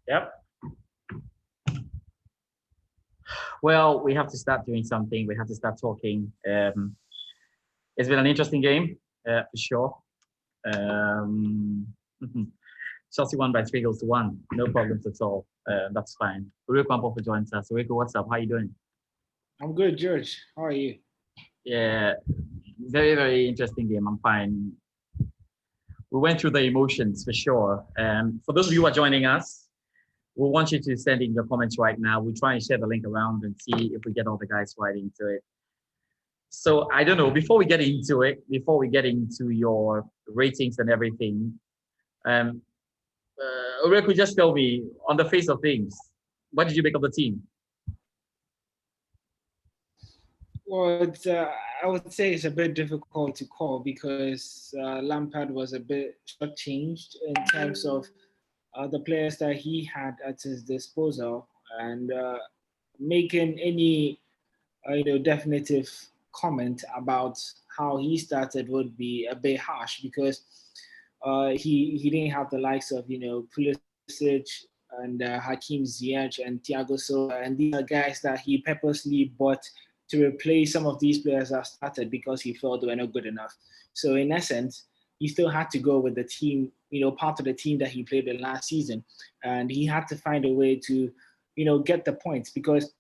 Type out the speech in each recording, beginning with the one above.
Yep. Well, we have to start doing something. We have to start talking. It's been an interesting game, for sure. Um, Chelsea won by 3 goals to 1. No problems at all. That's fine. Uriku Ampo joins us. Uriku, what's up? How are you doing? I'm good, George. How are you? Yeah, very, very interesting game. I'm fine. We went through the emotions for sure. For those of you who are joining us, we want you to send in your comments right now. We'll try and share the link around and see if we get all the guys right into it. So I don't know, before we get into it, before we get into your ratings and everything, um, Ureku, just tell me, on the face of things, what did you make of the team? Well, I would say it's a bit difficult to call because Lampard was a bit shortchanged in terms of the players that he had at his disposal, and making any definitive comment about how he started would be a bit harsh because he didn't have the likes of Pulisic and Hakim Ziyech and Thiago Silva, and these are guys that he purposely bought to replace some of these players that started because he felt they were not good enough. So in essence, he still had to go with the team, part of the team that he played in last season, and he had to find a way to, get the points because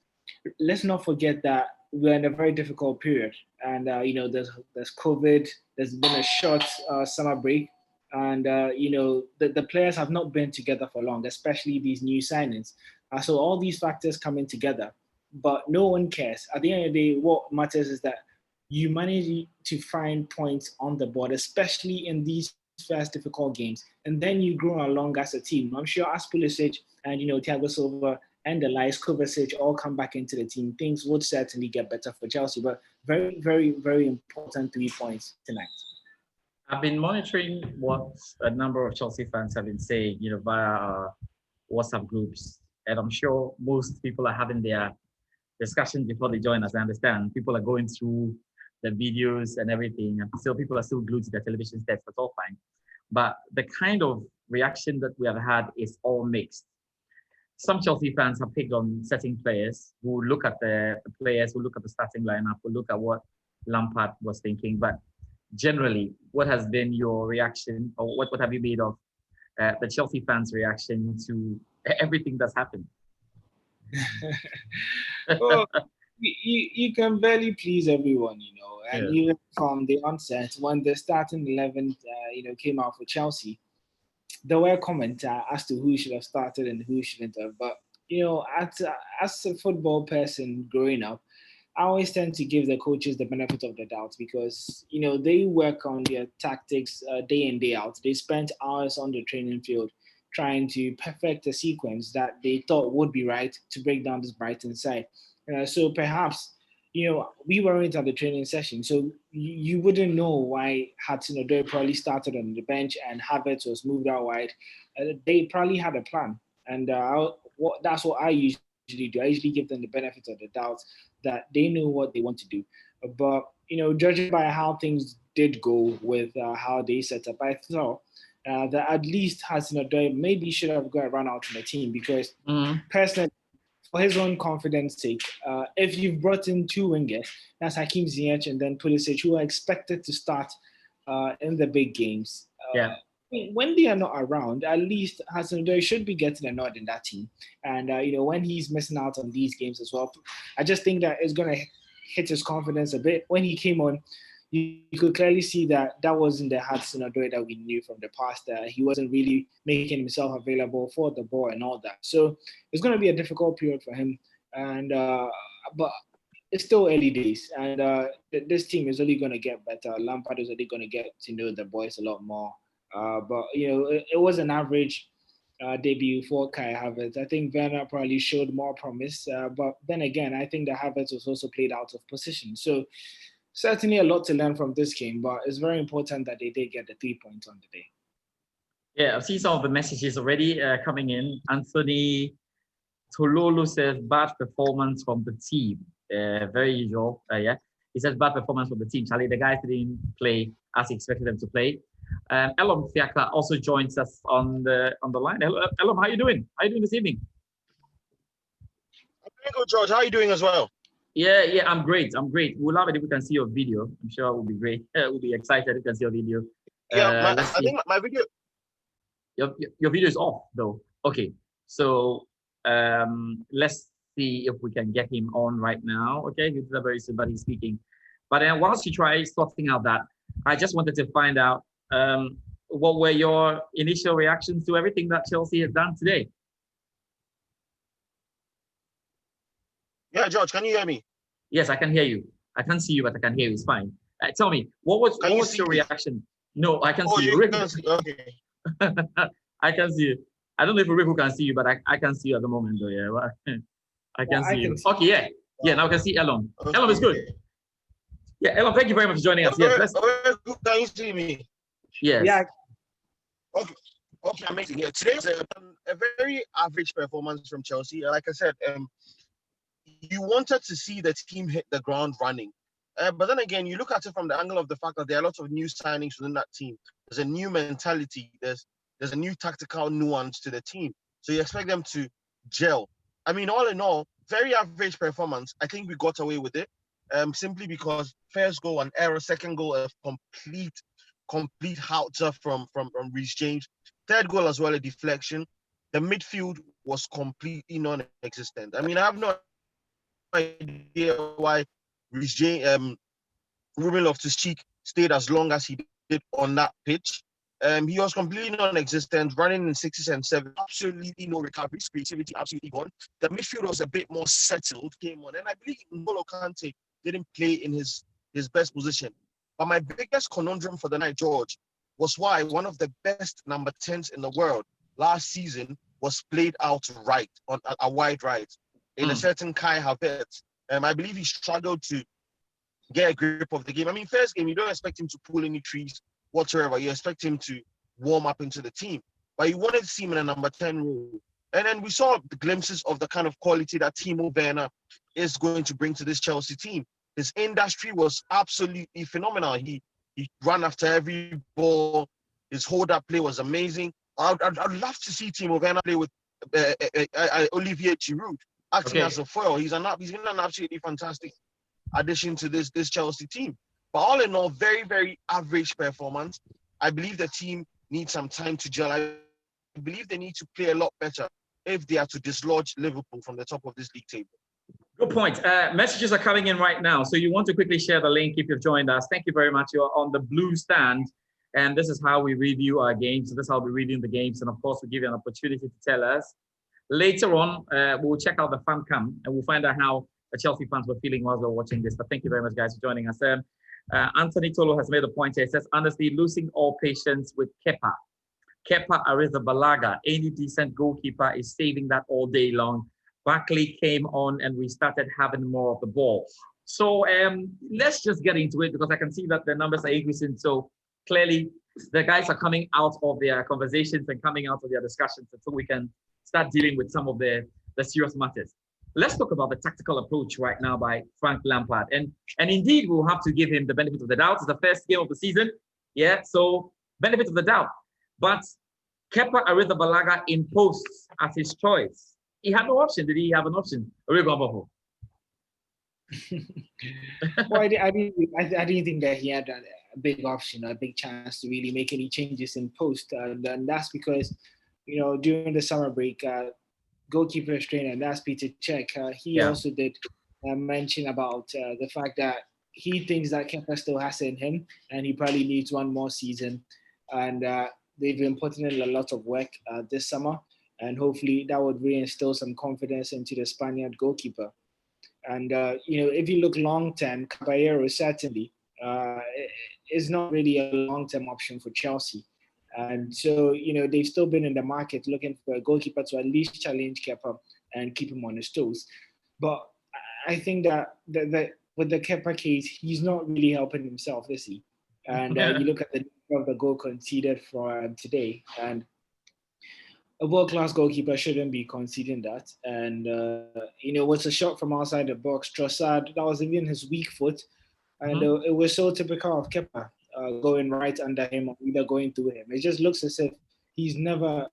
let's not forget that we're in a very difficult period, and there's COVID, there's been a short summer break, and the players have not been together for long, especially these new signings. So all these factors coming together, but no one cares. At the end of the day, what matters is that you manage to find points on the board, especially in these first difficult games, and then you grow along as a team. I'm sure as Pulisic and Thiago Silva and the likes, Kovacic all come back into the team, things would certainly get better for Chelsea. But very, very, very important 3 points tonight. I've been monitoring what a number of Chelsea fans have been saying, via WhatsApp groups, and I'm sure most people are having their discussions before they join us. I understand people are going through the videos and everything, and still people are still glued to their television sets. That's all fine. But the kind of reaction that we have had is all mixed. Some Chelsea fans have picked on certain players who look at the players, who look at the starting lineup, who look at what Lampard was thinking. But generally, what has been your reaction, or what have you made of the Chelsea fans' reaction to everything that's happened? Well, you can barely please everyone, and Yeah. even from the onset, when the starting 11, came out for Chelsea, there were comments as to who should have started and who shouldn't have. But as a football person growing up, I always tend to give the coaches the benefit of the doubt because they work on their tactics day in day out. They spent hours on the training field trying to perfect a sequence that they thought would be right to break down this Brighton side. So perhaps we weren't at the training session, so you wouldn't know why Hudson-Odoi probably started on the bench and Havert was moved out wide. They probably had a plan, and that's what I usually do. I usually give them the benefit of the doubt that they know what they want to do. But judging by how things did go with how they set up, I thought that at least Hudson-Odoi maybe should have got run out from the team because Mm-hmm. personally, for his own confidence sake, if you've brought in two wingers, that's Hakim Ziyech and then Pulisic, who are expected to start in the big games. Yeah. When they are not around, at least Hassan should be getting a nod in that team. And when he's missing out on these games as well, I just think that it's going to hit his confidence a bit. When he came on, you could clearly see that that wasn't the Hudson Odoi that we knew from the past. He wasn't really making himself available for the ball and all that. So it's going to be a difficult period for him. And but it's still early days, and this team is only going to get better. Lampard is only going to get to know the boys a lot more. But it was an average debut for Kai Havertz. I think Werner probably showed more promise, but then again, I think that Havertz was also played out of position. So certainly a lot to learn from this game, but it's very important that they did get the 3 points on the day. Yeah, I've seen some of the messages already coming in. Anthony Tololo says bad performance from the team. Very usual. Yeah, he says bad performance from the team. Charlie, the guys didn't play as he expected them to play. Elom Fiaka also joins us on the line. Hello, Elom, how are you doing? How are you doing this evening? I'm doing good, George. How are you doing as well? Yeah, I'm great. We'll love it if we can see your video. I'm sure it will be great. We'll be excited if we can see your video. Yeah, Let's I see. think my video. Your video is off though. Okay, so let's see if we can get him on right now. Okay, he's very somebody speaking. But then whilst you try sorting out that, I just wanted to find out what were your initial reactions to everything that Chelsea has done today? Yeah, George, can you hear me? Yes, I can hear you. I can't see you, but I can hear you. It's fine. Tell me, what was your reaction? No, I can see you. You can see. Okay. I can see you. I don't know if Riku can see you, but I can see you at the moment, though. Yeah, I can see you. Okay, yeah. Now I can see Elon. Okay. Elon is good. Yeah, Elon, thank you very much for joining us. Yes, can you see me? Yes. Yeah. Okay, amazing. Yeah, today's a very average performance from Chelsea. Like I said, you wanted to see the team hit the ground running. But then again, you look at it from the angle of the fact that there are lots of new signings within that team. There's a new mentality. There's a new tactical nuance to the team. So you expect them to gel. I mean, all in all, very average performance. I think we got away with it simply because first goal, an error, second goal, a complete howitzer from Reece James. Third goal as well, a deflection. The midfield was completely non-existent. I mean, I have no idea why Reece James, Ruben Loftus-Cheek stayed as long as he did on that pitch. He was completely non-existent, running in 6s and 7s, absolutely no recovery, creativity absolutely gone. The midfield was a bit more settled, came on, and I believe N'Golo Kante didn't play in his best position. But my biggest conundrum for the night, George, was why one of the best number 10s in the world last season was played out right, on a wide right, in a certain Kai Havert. I believe he struggled to get a grip of the game. I mean, first game, you don't expect him to pull any trees whatsoever. You expect him to warm up into the team. But you wanted to see him in a number 10 role. And then we saw the glimpses of the kind of quality that Timo Werner is going to bring to this Chelsea team. His industry was absolutely phenomenal. He ran after every ball. His hold-up play was amazing. I'd love to see Timo Werner play with Olivier Giroud acting as a foil. He's been an absolutely fantastic addition to this Chelsea team. But all in all, very, very average performance. I believe the team needs some time to gel. I believe they need to play a lot better if they are to dislodge Liverpool from the top of this league table. Good point. Messages are coming in right now. So you want to quickly share the link if you've joined us. Thank you very much. You're on the blue stand. And this is how we review our games. So this is how we're reviewing the games. And of course, we give you an opportunity to tell us. Later on, we'll check out the fan cam and we'll find out how the Chelsea fans were feeling while we're watching this. But thank you very much, guys, for joining us. Anthony Tolo has made a point here. He says, honestly, losing all patience with Kepa Arrizabalaga, any decent goalkeeper is saving that all day long. Barkley came on and we started having more of the ball. So let's just get into it because I can see that the numbers are increasing. So clearly the guys are coming out of their conversations and coming out of their discussions so we can start dealing with some of the serious matters. Let's talk about the tactical approach right now by Frank Lampard. And indeed, we'll have to give him the benefit of the doubt. It's the first game of the season. Yeah, so benefit of the doubt. But Kepa Arrizabalaga imposed as his choice. He had no option. Did he have an option? Well, I didn't think that he had a big option, a big chance to really make any changes in post. And that's because, during the summer break, goalkeeper trainer, and that's Peter Cech, he also did mention about the fact that he thinks that Kepa still has it in him and he probably needs one more season. And they've been putting in a lot of work this summer. And hopefully that would reinstill some confidence into the Spaniard goalkeeper. And, if you look long-term, Caballero certainly is not really a long-term option for Chelsea. And so, they've still been in the market looking for a goalkeeper to at least challenge Kepa and keep him on his toes. But I think that with the Kepa case, he's not really helping himself, is he? And you look at the number of the goal conceded for today, and a world-class goalkeeper shouldn't be conceding that. And, was a shot from outside the box. Trossard, that was even his weak foot. And it was so typical of Kepa. going right under him or either going through him. It just looks as if he's never,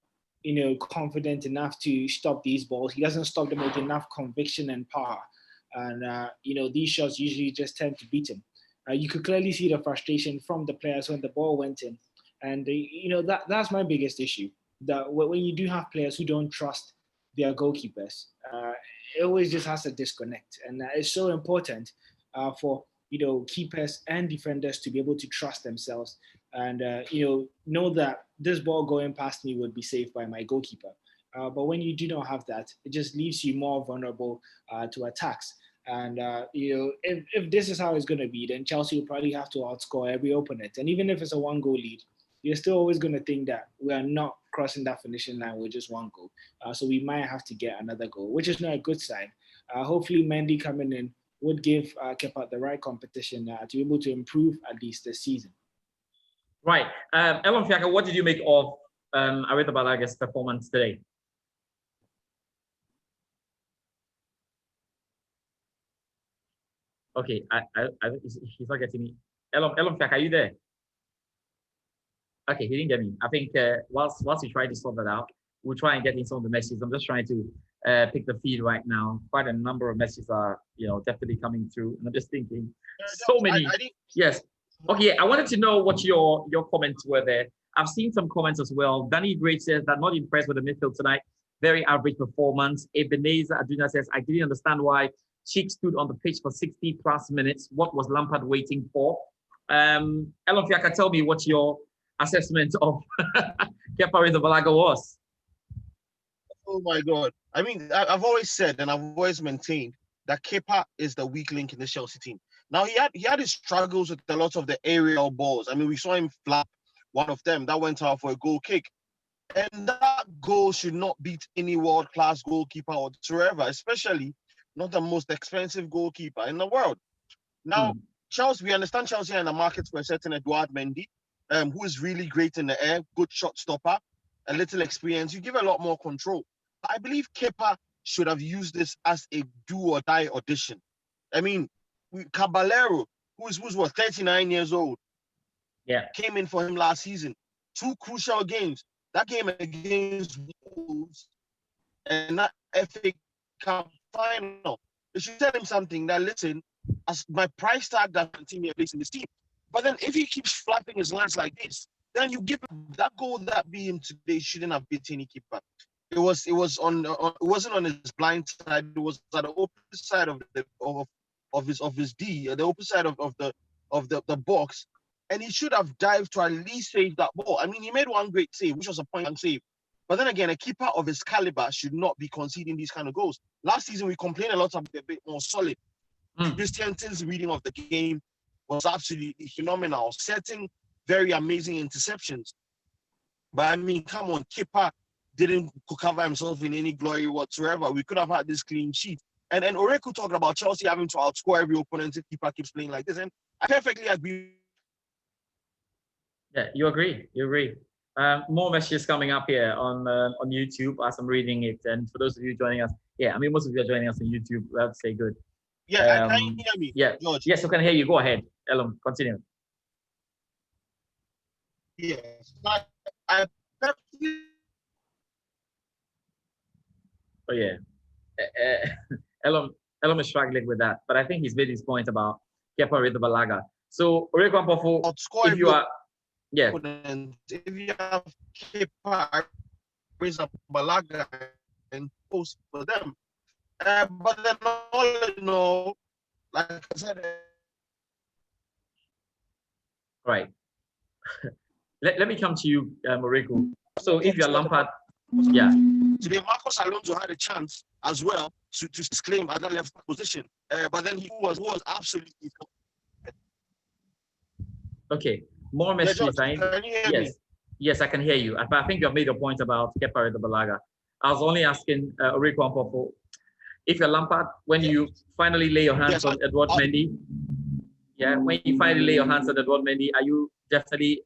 confident enough to stop these balls. He doesn't stop them with enough conviction and power. And, these shots usually just tend to beat him. You could clearly see the frustration from the players when the ball went in. And, that's my biggest issue. That when you do have players who don't trust their goalkeepers, it always just has a disconnect. And it's so important for, keepers and defenders to be able to trust themselves and, know that this ball going past me would be saved by my goalkeeper. But when you do not have that, it just leaves you more vulnerable to attacks. And, if this is how it's going to be, then Chelsea will probably have to outscore every opponent. And even if it's a 1-goal lead, you're still always going to think that we are not crossing that finishing line with just 1 goal. So we might have to get another goal, which is not a good sign. Hopefully, Mendy coming in would give Kepa the right competition to be able to improve at least this season. Right. Elon Fiaka, what did you make of Arrizabalaga's performance today? Okay, he's not getting me. Elon Fiaka, are you there? Okay, he didn't get me. I think whilst we try to sort that out, we'll try and get in some of the messages. I'm just trying to pick the feed right now. Quite a number of messages are, definitely coming through. And I'm just thinking, so many. Yes. Okay, I wanted to know what your comments were there. I've seen some comments as well. Danny Great says that not impressed with the midfield tonight. Very average performance. Ebenezer Aduna says, I didn't understand why Cheek stood on the pitch for 60 plus minutes. What was Lampard waiting for? Elon Fiaka, tell me what your assessment of Kepa Arrizabalaga was. Oh my God. I mean, I've always said and I've always maintained that Kepa is the weak link in the Chelsea team. Now, he had his struggles with a lot of the aerial balls. I mean, we saw him flap one of them that went out for a goal kick. And that goal should not beat any world-class goalkeeper whatsoever, especially not the most expensive goalkeeper in the world. Now, Chelsea, we understand Chelsea are in the market for a certain Edouard Mendy, who is really great in the air, good shot stopper, a little experience. You give a lot more control. I believe Kepa should have used this as a do-or-die audition. I mean, Caballero, who's 39 years old, came in for him last season. 2 crucial games. That game against Wolves and that FA Cup final. You should tell him something that, listen, as my price tag doesn't continue placing this team. But then if he keeps flapping his lines like this, then you give him that goal that beat him today shouldn't have beat any keeper. It wasn't on his blind side. It was at the opposite side of his D, the opposite side of the box, and he should have dived to at least save that ball. I mean, he made one great save, which was a point-blank save. But then again, a keeper of his caliber should not be conceding these kind of goals. Last season, we complained a lot about a bit more solid. Christiansen's reading of the game was absolutely phenomenal, setting very amazing interceptions. But I mean, come on, keeper didn't cover himself in any glory whatsoever. We could have had this clean sheet. And Oreku talked about Chelsea having to outscore every opponent if keeper keeps playing like this. And I perfectly agree. Yeah, you agree. More messages coming up here on YouTube as I'm reading it. And for those of you joining us, most of you are joining us on YouTube. We have to say good. Yeah, can you hear me? Yeah, George? Yes, I can hear you. Go ahead, Elon. Continue. Yes, I perfectly. Oh yeah, Elon is struggling with that, but I think he's made his point about Kepa Arrizabalaga. So, Oreku Ampofo, if you are, if you have Kepa Arrizabalaga and post for them, but then all in all, like I said, right. Let me come to you, Oreku. So, if you're Lampard, today Marcos Alonso had a chance as well to claim at that left position, but then he was absolutely. Okay, more messages. Can you hear me? Yes, I can hear you. But I think you have made a point about Kepa Arrizabalaga. I was only asking Oreku Ampofo, if you're Lampard, when you finally lay your hands on Edouard Mendy, when you finally lay your hands on Edouard Mendy, are you definitely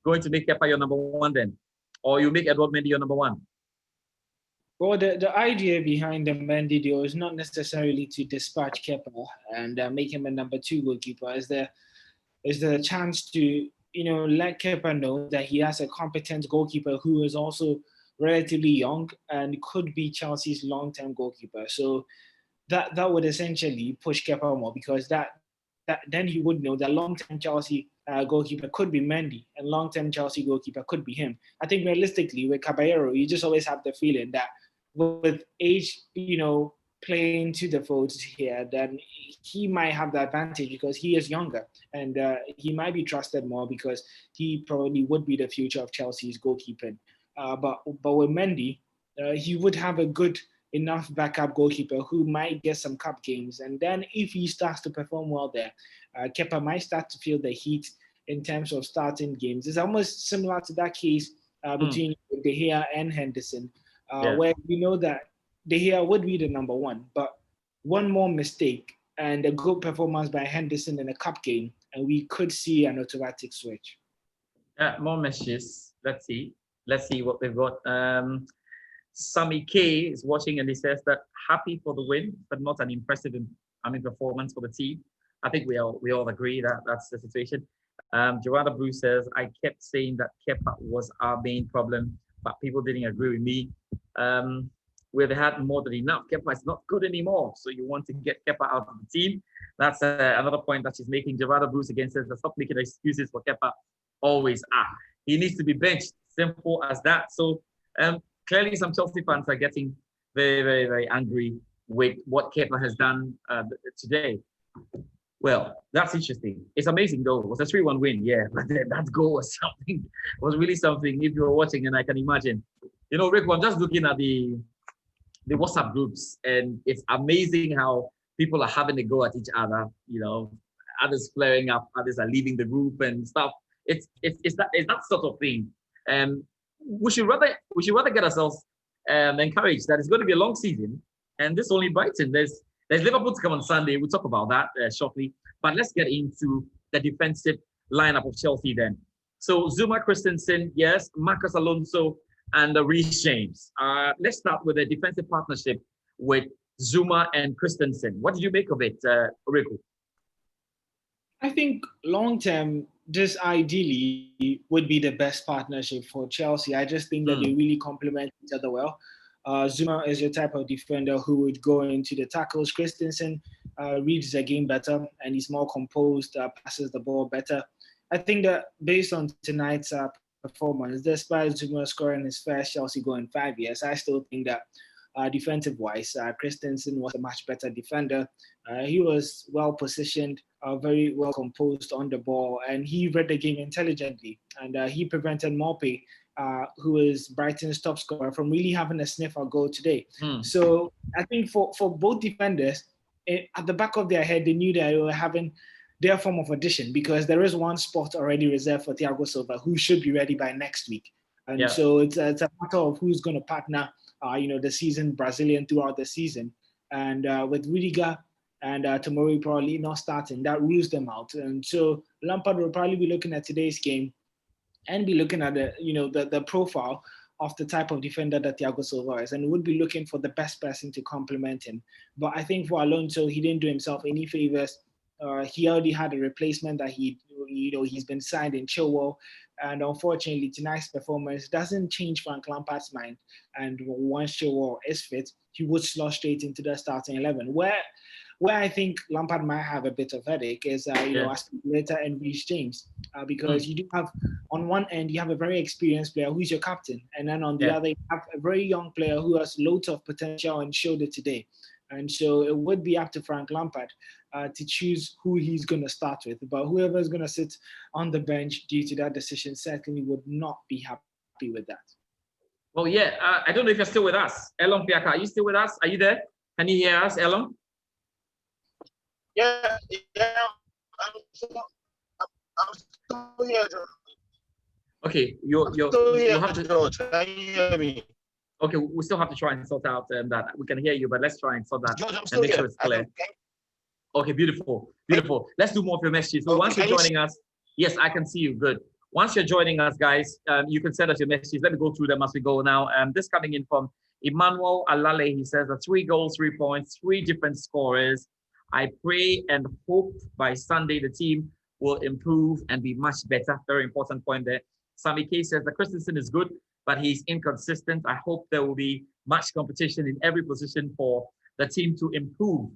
going to make Kepa your number one then? Or you make Edouard Mendy your number one? Well, the idea behind the Mendy deal is not necessarily to dispatch Kepa and make him a number 2 goalkeeper. Is the is the chance to, let Kepa know that he has a competent goalkeeper who is also relatively young and could be Chelsea's long-term goalkeeper. So that would essentially push Kepa more, because that then he would know that long-term Chelsea goalkeeper could be Mendy and long-term Chelsea goalkeeper could be him. I think realistically with Caballero, you just always have the feeling that with age, playing to the folds here, then he might have the advantage because he is younger and he might be trusted more because he probably would be the future of Chelsea's goalkeeping. But with Mendy, he would have a good enough backup goalkeeper who might get some cup games. And then if he starts to perform well there, Kepa might start to feel the heat in terms of starting games. It's almost similar to that case between De Gea and Henderson, where we know that De Gea would be the number one, but one more mistake and a good performance by Henderson in a cup game, and we could see an automatic switch. More messages. Let's see what we've got. Sammy K is watching and he says that happy for the win, but not an impressive performance for the team. I think we all agree that that's the situation. Joanna Bruce says, I kept saying that Kepa was our main problem, but people didn't agree with me. Where they had more than enough. Kepa is not good anymore, so you want to get Kepa out of the team. That's another point that she's making. Joanna Bruce again says, stop making excuses for Kepa. Always he needs to be benched. Simple as that. So clearly some Chelsea fans are getting very, very, very angry with what Kepa has done today. Well, that's interesting. It's amazing though. It was a 3-1 win, yeah. But that goal was something. It was really something. If you were watching, and I can imagine. Rick, I'm just looking at the WhatsApp groups, and it's amazing how people are having a go at each other. Others flaring up, others are leaving the group and stuff. It's that sort of thing. We should rather get ourselves encouraged that it's going to be a long season, and this only Brighton. There's Liverpool to come on Sunday. We'll talk about that shortly. But let's get into the defensive lineup of Chelsea then. So Zuma, Christensen, yes, Marcus Alonso, and Reece James. Let's start with a defensive partnership with Zuma and Christensen. What did you make of it, Riku? I think long-term, this ideally would be the best partnership for Chelsea. I just think that they really complement each other well. Zuma is your type of defender who would go into the tackles. Christensen reads the game better and he's more composed, passes the ball better. I think that based on tonight's performance, despite Zuma scoring his first Chelsea goal in 5 years, I still think that defensive-wise, Christensen was a much better defender. He was well-positioned, very well-composed on the ball, and he read the game intelligently. And he prevented Maupay, who is Brighton's top scorer, from really having a sniff at goal today. So I think for both defenders, at the back of their head, they knew that they were having their form of audition, because there is one spot already reserved for Thiago Silva, who should be ready by next week. And so it's a matter of who's going to partner the seasoned Brazilian throughout the season. And with Rudiger and Tomori probably not starting, that rules them out. And so Lampard will probably be looking at today's game and be looking at the profile of the type of defender that Thiago Silva is, and would be looking for the best person to complement him. But I think for Alonso, he didn't do himself any favors. He already had a replacement that he's been signed in Chilwell. And unfortunately, tonight's performance doesn't change Frank Lampard's mind. And once Chilwell is fit, he would slot straight into the starting 11. Where I think Lampard might have a bit of headache is, Aspilicueta and Reece James, because you do have, on one end, you have a very experienced player who's your captain, and then on the other, you have a very young player who has loads of potential and showed it today. And so it would be up to Frank Lampard to choose who he's going to start with. But whoever is going to sit on the bench due to that decision certainly would not be happy with that. Well, I don't know if you're still with us. Elon Piaka, are you still with us? Are you there? Can you hear us, Elon? Yeah, I'm still here, George. Okay, you have to. George, can you hear me? Okay, we still have to try and sort out that. We can hear you, but let's try and sort that George, and make sure it's clear. Okay, beautiful. Let's do more of your messages. So once you're joining us, yes, I can see you. Good. Once you're joining us, guys, you can send us your messages. Let me go through them as we go now. This coming in from Emmanuel Alale. He says, 3 goals, 3 points, 3 different scorers. I pray and hope by Sunday the team will improve and be much better. Very important point there. Sammy K says that Christensen is good, but he's inconsistent. I hope there will be much competition in every position for the team to improve.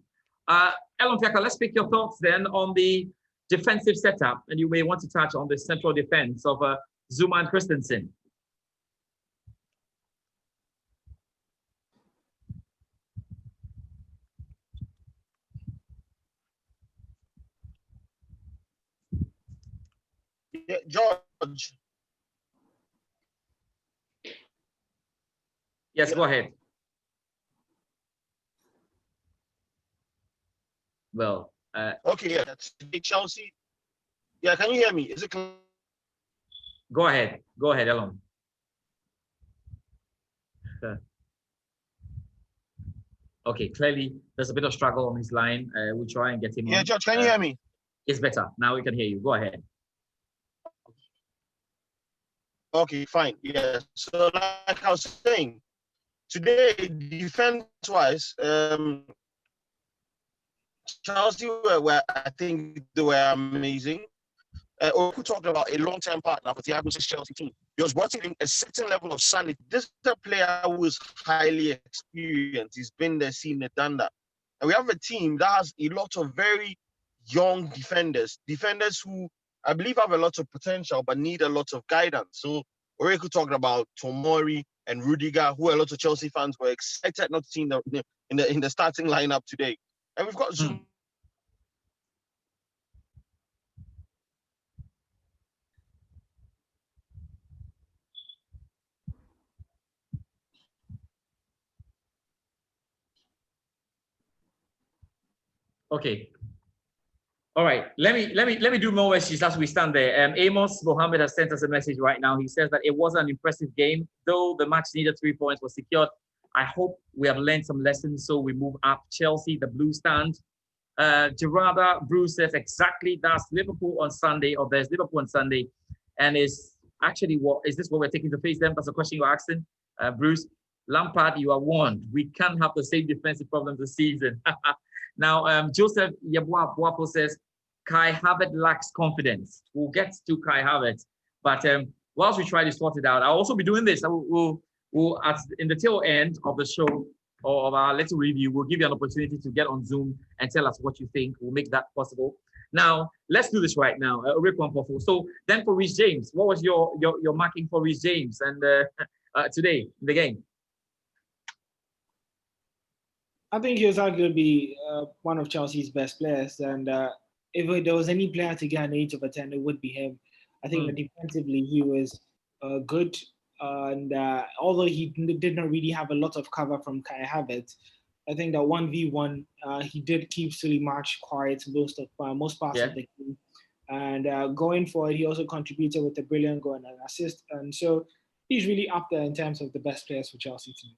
Elon Fiaka, let's pick your thoughts then on the defensive setup, and you may want to touch on the central defense of Zuma and Christensen. Yeah, George. Yes, go ahead. Well, okay, yeah, that's Chelsea. Yeah, can you hear me? Is it clear? Go ahead, Elon. Okay, clearly there's a bit of struggle on his line. We'll try and get him on. Yeah, George, can you hear me? It's better. Now we can hear you. Go ahead. Okay, fine. Yeah. So like I was saying, today, defense-wise, Chelsea were, I think they were amazing. We talked about a long-term partner for Thiago's Chelsea team. He was brought in a certain level of sanity. This is a player who is highly experienced. He's been there, seen it, done that. And we have a team that has a lot of very young defenders who I believe have a lot of potential but need a lot of guidance. So Oreku talked about Tomori and Rudiger, who a lot of Chelsea fans were excited not to see in the starting lineup today. And we've got Zuma. Okay. All right. Let me do more messages as we stand there. Amos Mohammed has sent us a message right now. He says that it was an impressive game, though the match needed 3 points was secured. I hope we have learned some lessons so we move up. Chelsea, the blue stand. Gerarda Bruce says exactly that's Liverpool on Sunday, or there's Liverpool on Sunday, and is this what we're taking to face them? That's a question you're asking, Bruce. Lampard, you are warned. We can't have the same defensive problems this season. Now, Joseph Yabuapo says Kai Havert lacks confidence. We'll get to Kai Havert, but whilst we try to sort it out, I'll also be doing this. We'll in the tail end of the show or of our little review, we'll give you an opportunity to get on Zoom and tell us what you think. We'll make that possible. Now, let's do this right now. So then for Reece James, what was your marking for Reece James and today in the game? I think he was arguably one of Chelsea's best players, and if there was any player to get an 8 over 10, it would be him. I think that defensively he was good, and although he did not really have a lot of cover from Kai Havert, I think that 1v1 he did keep Sully March quiet most parts of the game, and going forward he also contributed with a brilliant goal and an assist, and so he's really up there in terms of the best players for Chelsea team.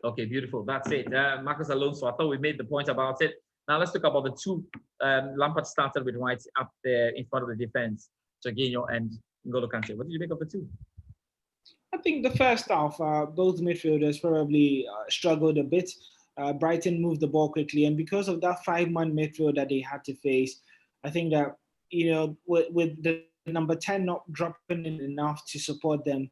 Okay, beautiful. That's it. Marcus Alonso, I thought we made the point about it. Now let's talk about the two. Lampard started with White up there in front of the defense, Jorginho and N'Golo Kante. What did you make of the two? I think the first half, both midfielders probably struggled a bit. Brighton moved the ball quickly, and because of that 5-man midfield that they had to face, I think that, with the number 10 not dropping in enough to support them,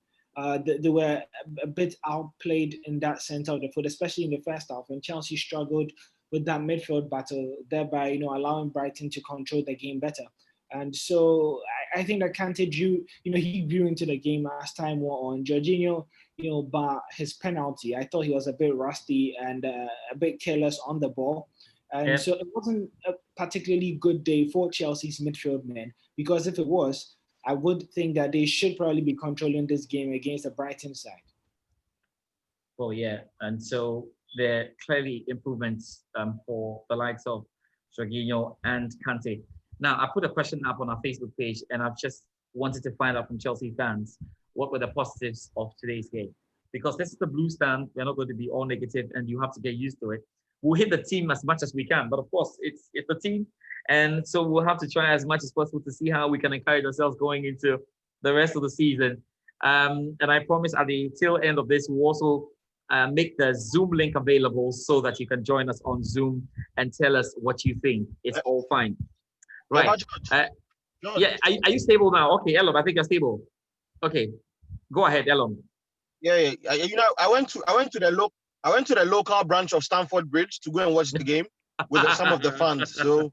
they were a bit outplayed in that center of the field, especially in the first half, when Chelsea struggled with that midfield battle, thereby allowing Brighton to control the game better. And so I think that Kante grew into the game as time wore on. Jorginho, by his penalty, I thought he was a bit rusty and a bit careless on the ball. And so it wasn't a particularly good day for Chelsea's midfield men, because if it was, I would think that they should probably be controlling this game against the Brighton side. Well, yeah. And so there are clearly improvements for the likes of Jorginho and Kante. Now, I put a question up on our Facebook page, and I've just wanted to find out from Chelsea fans what were the positives of today's game. Because this is the blue stand, we're not going to be all negative, and you have to get used to it. We'll hit the team as much as we can, but of course, it's the team. And so we'll have to try as much as possible to see how we can encourage ourselves going into the rest of the season. And I promise at the tail end of this, we'll also make the Zoom link available so that you can join us on Zoom and tell us what you think. It's all fine. Right. George. Yeah, are you stable now? Okay, Elon, I think you're stable. Okay, go ahead, Elon. Yeah. You know, I went to the local branch of Stamford Bridge to go and watch the game with some of the fans. So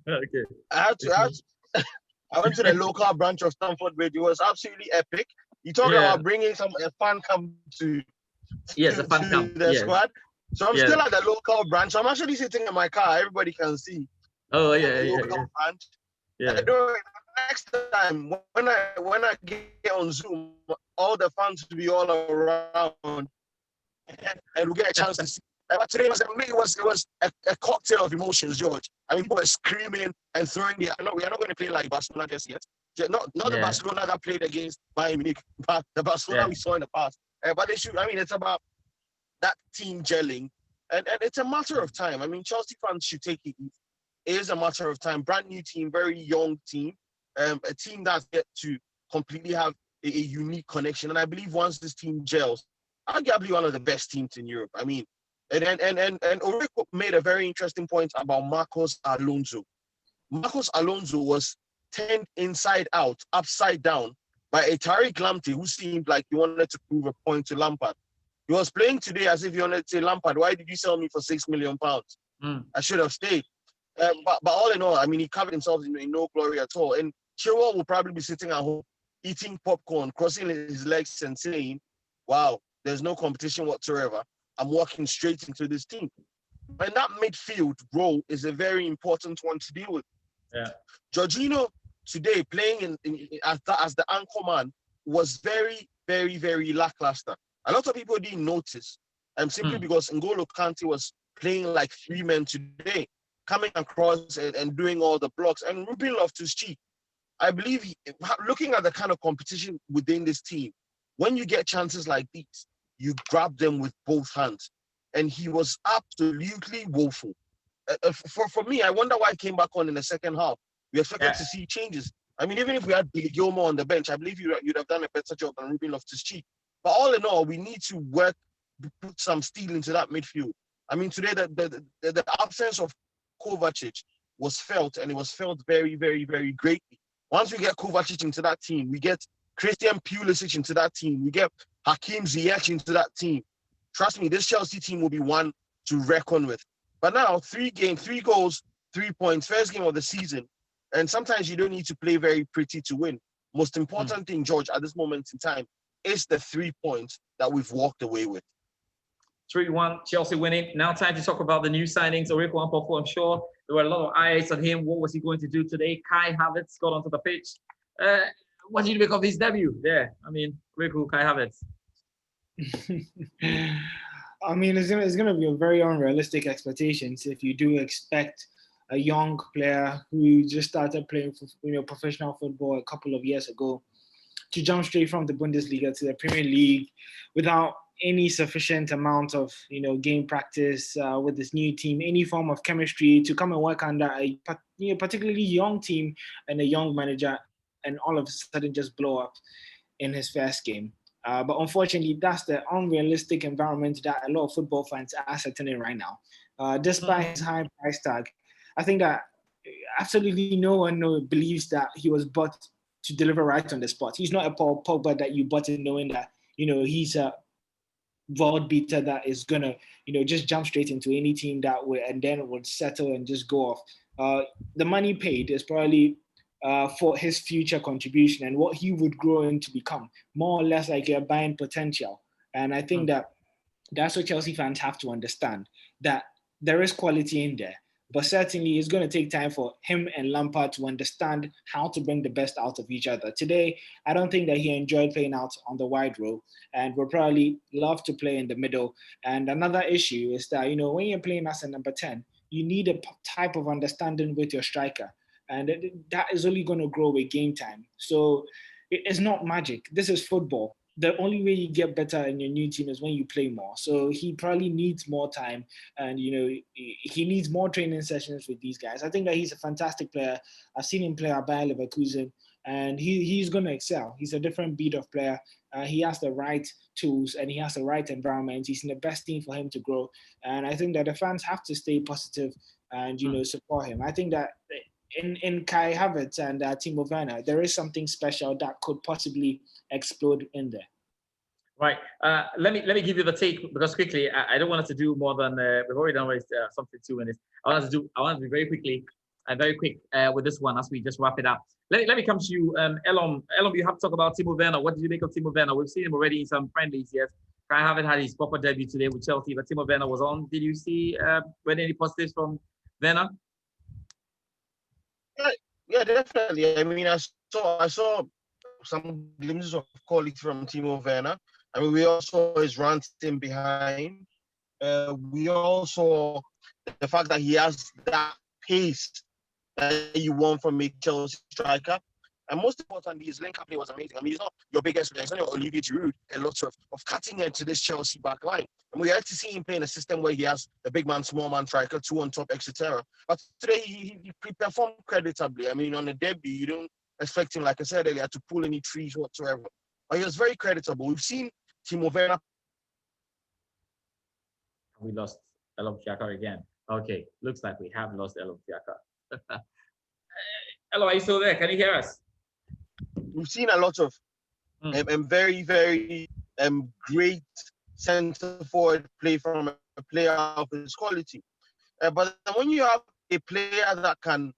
Okay. I went to the local branch of Stamford Bridge. It was absolutely epic. You talk Yeah. about bringing a fan camp to Yes, a fan camp. the Yes. squad. So I'm Yes. still at the local branch. I'm actually sitting in my car. Everybody can see. Oh yeah, The yeah, local yeah. branch. Yeah. Next time when I get on Zoom, all the fans will be all around, and we get a chance to see. But today it was a cocktail of emotions, George. I mean, people were screaming and throwing the. No, we are not going to play like Barcelona just yet. Not the Yeah. Barcelona that played against Bayern Munich, but the Barcelona Yeah. we saw in the past. But they should. I mean, it's about that team gelling, and it's a matter of time. I mean, Chelsea fans should take it easy. It is a matter of time. Brand new team, very young team, a team that's yet to completely have a unique connection. And I believe once this team gels, arguably one of the best teams in Europe. I mean, and Oreko made a very interesting point about Marcos Alonso. Marcos Alonso was turned inside out, upside down by a Tariq Lamptey who seemed like he wanted to prove a point to Lampard. He was playing today as if he wanted to say, Lampard, why did you sell me for £6 million? I should have stayed. But all in all, I mean, he covered himself in no glory at all. And Chilwell will probably be sitting at home, eating popcorn, crossing his legs and saying, wow, there's no competition whatsoever. I'm walking straight into this team. And that midfield role is a very important one to deal with. Yeah. Jorginho today playing as the anchor man was very, very, very lackluster. A lot of people didn't notice, simply because N'Golo Kante was playing like three men today, coming across and doing all the blocks. And Ruben Loftus-Cheek, I believe, looking at the kind of competition within this team, when you get chances like these, you grab them with both hands. And he was absolutely woeful. For me, I wonder why he came back on in the second half. We expected to see changes. I mean, even if we had Billy Gilmore on the bench, I believe you'd have done a better job than Ruben Loftus-Cheek. But all in all, we need to put some steel into that midfield. I mean, today the absence of Kovacic was felt, and it was felt very, very, very greatly. Once we get Kovacic into that team, we get Christian Pulisic into that team, we get Hakim Ziyech into that team. Trust me, this Chelsea team will be one to reckon with. But now, 3 goals, 3 points, first game of the season. And sometimes you don't need to play very pretty to win. Most important thing, George, at this moment in time, is the 3 points that we've walked away with. 3-1, Chelsea winning. Now time to talk about the new signings. Oreko Ampofo, I'm sure there were a lot of eyes on him. What was he going to do today? Kai Havertz got onto the pitch. What did you make of his debut there? I mean, Oreko, Kai Havertz. I mean, it's gonna be a very unrealistic expectations if you do expect a young player who just started playing professional football a couple of years ago to jump straight from the Bundesliga to the Premier League without any sufficient amount of game practice with this new team, any form of chemistry to come and work under a particularly young team and a young manager, and all of a sudden just blow up in his first game. But unfortunately, that's the unrealistic environment that a lot of football fans are sitting in right now. Despite his high price tag, I think that absolutely no one believes that he was bought to deliver right on the spot. He's not a Paul Pogba that you bought in knowing that he's a world beater that is gonna just jump straight into any team that would settle and just go off. The money paid is probably for his future contribution and what he would grow into become, more or less like a buying potential. And I think that's what Chelsea fans have to understand, that there is quality in there. But certainly it's going to take time for him and Lampard to understand how to bring the best out of each other. Today, I don't think that he enjoyed playing out on the wide role and would probably love to play in the middle. And another issue is that, when you're playing as a number 10, you need a type of understanding with your striker. And that is only going to grow with game time. So it's not magic. This is football. The only way you get better in your new team is when you play more. So he probably needs more time, and he needs more training sessions with these guys. I think that he's a fantastic player. I've seen him play at Bayer Leverkusen, and he's going to excel. He's a different breed of player. He has the right tools and he has the right environment. He's in the best team for him to grow. And I think that the fans have to stay positive and support him. I think that in Kai Havertz and Timo Werner, there is something special that could possibly explode in there. Right. Let me give you the take because quickly I don't want us to do more than we've already done something 2 minutes. I want to be very quickly very quick with this one as we just wrap it up. Let me come to you, Elom. Elom, you have to talk about Timo Werner. What did you make of Timo Werner? We've seen him already in some friendlies. Yes, I haven't had his proper debut today with Chelsea, but Timo Werner was on. Did you see any positives from Werner? Yeah, definitely. I mean, I saw some glimpses of quality from Timo Werner. I mean, we also saw his ranting behind. We also the fact that he has that pace that you want from a Chelsea striker. And most importantly, his link up play was amazing. I mean, he's not your biggest player. He's not your Olivier Giroud. A lot of cutting edge to this Chelsea back line. And we had to see him play in a system where he has the big man, small man striker, two on top, etc. But today, he performed creditably. I mean, on the debut, you don't expect him, like I said earlier, to pull any trees whatsoever. But he was very creditable. We've seen Timo Werner. We lost Elom Fiaka again. Okay, looks like we have lost Elom Fiaka. Hello, are you still there? Can you hear us? We've seen a lot of very, very great centre forward play from a player of his quality. But when you have a player that can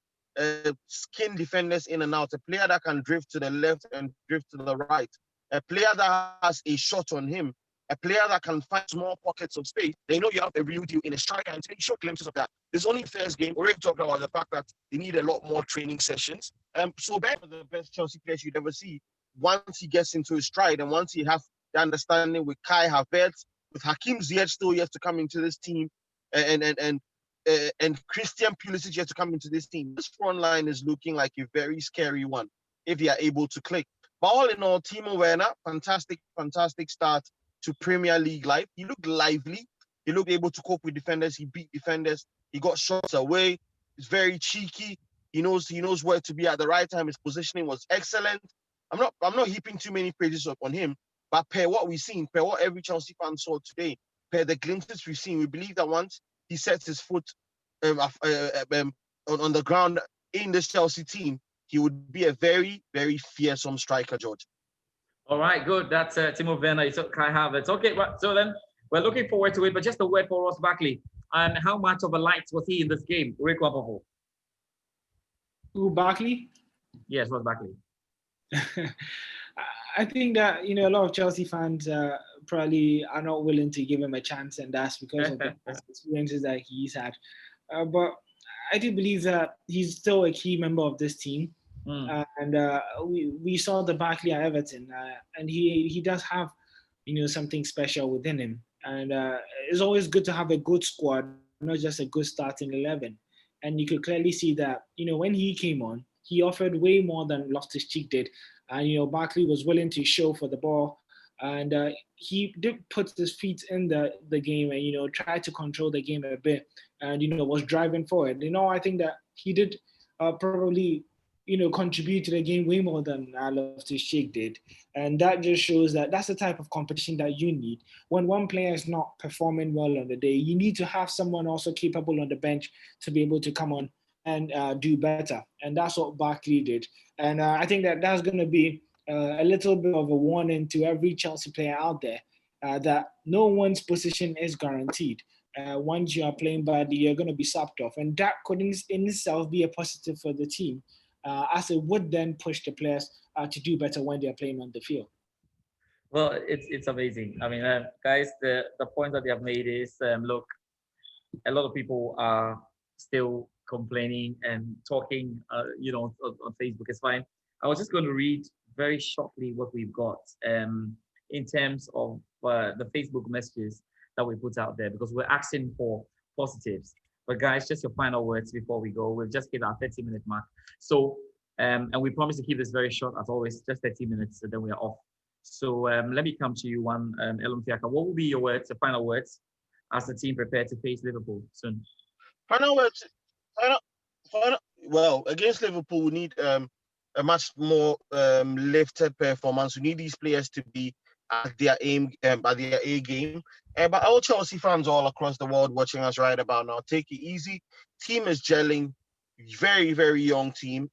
skin defenders in and out, a player that can drift to the left and drift to the right, a player that has a shot on him, a player that can find small pockets of space, they know you have a real deal in a striker, and take short glimpses of that. There's only first game. We're already talking about the fact that they need a lot more training sessions. So Ben, the best Chelsea players you'd ever see, once he gets into his stride and once he has the understanding with Kai Havert, with Hakim Ziyech still yet to come into this team, and Christian Pulisic yet to come into this team, this front line is looking like a very scary one if they are able to click. But all in all, Timo Werner, fantastic start to Premier League life. He looked lively. He looked able to cope with defenders. He beat defenders. He got shots away. He's very cheeky. He knows where to be at the right time. His positioning was excellent. I'm not heaping too many praises on him, but per what we've seen, per what every Chelsea fan saw today, per the glimpses we've seen, we believe that once he sets his foot on the ground in this Chelsea team, he would be a very, very fearsome striker, George. All right, good. That's Timo Werner. It's Kai Havertz. Okay, so then we're looking forward to it. But just a word for Ross Barkley. And how much of a light was he in this game? Who, Barkley? Yes, Ross Barkley. I think that a lot of Chelsea fans probably are not willing to give him a chance, and that's because of the experiences that he's had. But I do believe that he's still a key member of this team. And we saw the Barkley at Everton, and he does have something special within him. And it's always good to have a good squad, not just a good starting 11. And you could clearly see that when he came on, he offered way more than Loftus-Cheek did. And Barkley was willing to show for the ball, and he did put his feet in the game and tried to control the game a bit, and was driving forward. I think that he did probably contribute to the game way more than Loftus-Cheek did. And that just shows that that's the type of competition that you need. When one player is not performing well on the day, you need to have someone also capable on the bench to be able to come on and do better. And that's what Barkley did. And I think that that's going to be a little bit of a warning to every Chelsea player out there that no one's position is guaranteed. Once you are playing badly, you're going to be subbed off. And that could in itself be a positive for the team, as it would then push the players to do better when they're playing on the field. Well, it's amazing. I mean, guys, the point that they have made is, look, a lot of people are still complaining and talking, on Facebook. It's fine. I was just going to read very shortly what we've got in terms of the Facebook messages that we put out there, because we're asking for positives. But guys, just your final words before we go. We've just hit our 30-minute mark. So, and we promise to keep this very short as always, just 30 minutes, and then we are off. So let me come to you, Elom Fiaka. What will be your words, the final words, as the team prepare to face Liverpool soon? Final words. Well, against Liverpool, we need a much more lifted performance. We need these players to be at their A game. But all Chelsea fans all across the world watching us right about now, take it easy. Team is gelling. very, very young team.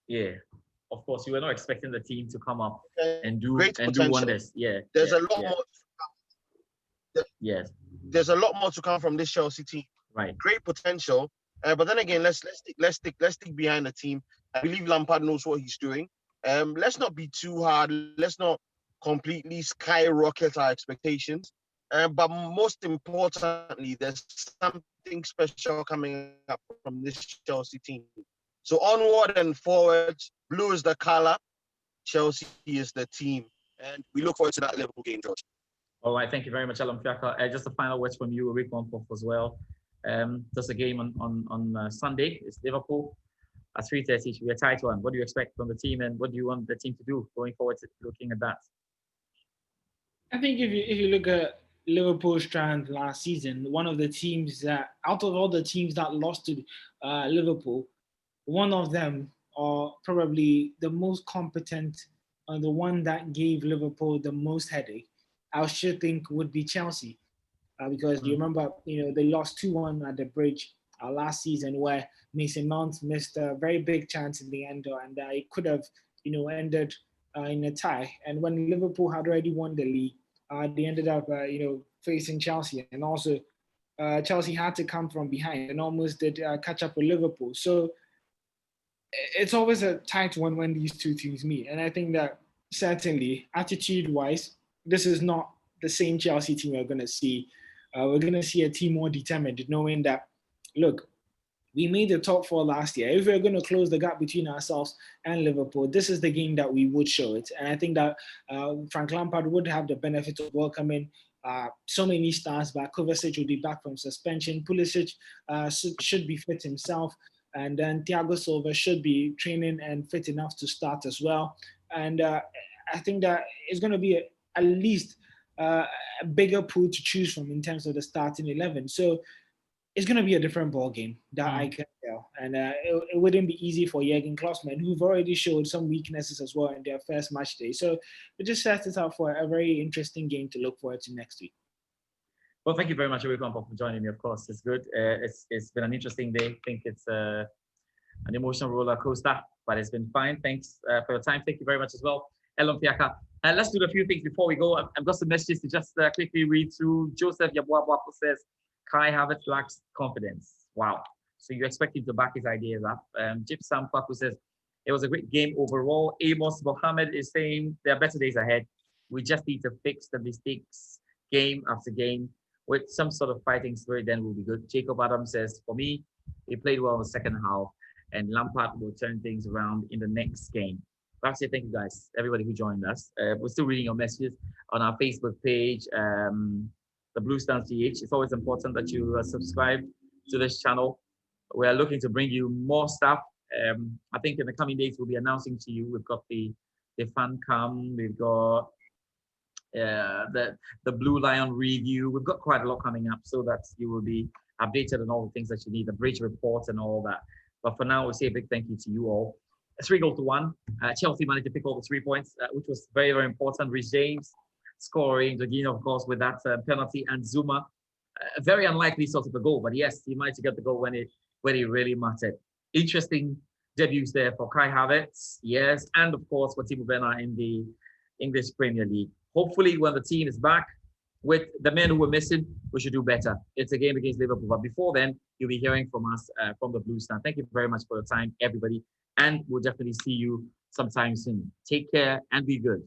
Yeah, of course, you were not expecting the team to come up and do Great do potential. wonders. Yeah, There's yeah, a lot yeah. more. Yes, There's a lot more to come from this Chelsea team. right. Great potential. But then again, let's stick behind the team. I believe Lampard knows what he's doing. Let's not be too hard. Let's not completely skyrocket our expectations. But most importantly, there's something special coming up from this Chelsea team. So onward and forward, blue is the color, Chelsea is the team, and we look forward to that Liverpool game, George. All right, thank you very much, Alan Fiaka. Just a final words from you, Rick Wampoff as well. There's a game on Sunday. It's Liverpool at 3:30. Should be a tight one. What do you expect from the team, and what do you want the team to do going forward to looking at that? I think if you look at Liverpool's strength last season, one of the teams that out of all the teams that lost to Liverpool, one of them are probably the most competent and the one that gave Liverpool the most headache. I should think would be Chelsea, because you remember, they lost 2-1 at the Bridge last season, where Mason Mount missed a very big chance in the end, and it could have, ended in a tie. And when Liverpool had already won the league, they ended up, facing Chelsea, and also Chelsea had to come from behind and almost did catch up with Liverpool. So it's always a tight one when these two teams meet. And I think that certainly, attitude-wise, this is not the same Chelsea team we're going to see. We're going to see a team more determined, knowing that, look, we made the top 4 last year. If we're going to close the gap between ourselves and Liverpool, this is the game that we would show it. And I think that Frank Lampard would have the benefit of welcoming so many stars back. Kovacic will be back from suspension. Pulisic should be fit himself. And then Thiago Silva should be training and fit enough to start as well. And I think that it's going to be at least a bigger pool to choose from in terms of the starting 11. So it's going to be a different ball game, that I can tell. And it wouldn't be easy for Jürgen Kloppman, who've already showed some weaknesses as well in their first match day. So it just sets us up for a very interesting game to look forward to next week. Well, thank you very much, everyone, for joining me. Of course, it's good. It's been an interesting day. I think it's an emotional roller coaster, but it's been fine. Thanks for your time. Thank you very much as well, Elon Fiaka. Let's do a few things before we go. I've got some messages to just quickly read through. Joseph Yabuabuapo says, Kai Havert lacks confidence. Wow. So you expect him to back his ideas up. Jip Sampaku says, it was a great game overall. Amos Mohammed is saying there are better days ahead. We just need to fix the mistakes game after game with some sort of fighting spirit, then we'll be good. Jacob Adams says, for me, he played well in the second half, and Lampard will turn things around in the next game. That's it. Thank you, guys, everybody who joined us. We're still reading your messages on our Facebook page, the Blue Stars GH. It's always important that you subscribe to this channel. We are looking to bring you more stuff. I think in the coming days, we'll be announcing to you. We've got the fan cam. We've got the Blue Lion review. We've got quite a lot coming up, so that you will be updated on all the things that you need, the bridge report and all that. But for now, we'll say a big thank you to you all. 3-1. Chelsea managed to pick all the 3 points, which was very, very important. Rhys James scoring, Jorginho, of course, with that penalty, and Zuma. Very unlikely sort of a goal, but yes, he managed to get the goal when it really mattered. Interesting debuts there for Kai Havertz, yes, and of course for Timo Werner in the English Premier League. Hopefully, when the team is back with the men who were missing, we should do better. It's a game against Liverpool, but before then, you'll be hearing from us from the Blue Star. Thank you very much for your time, everybody, and we'll definitely see you sometime soon. Take care and be good.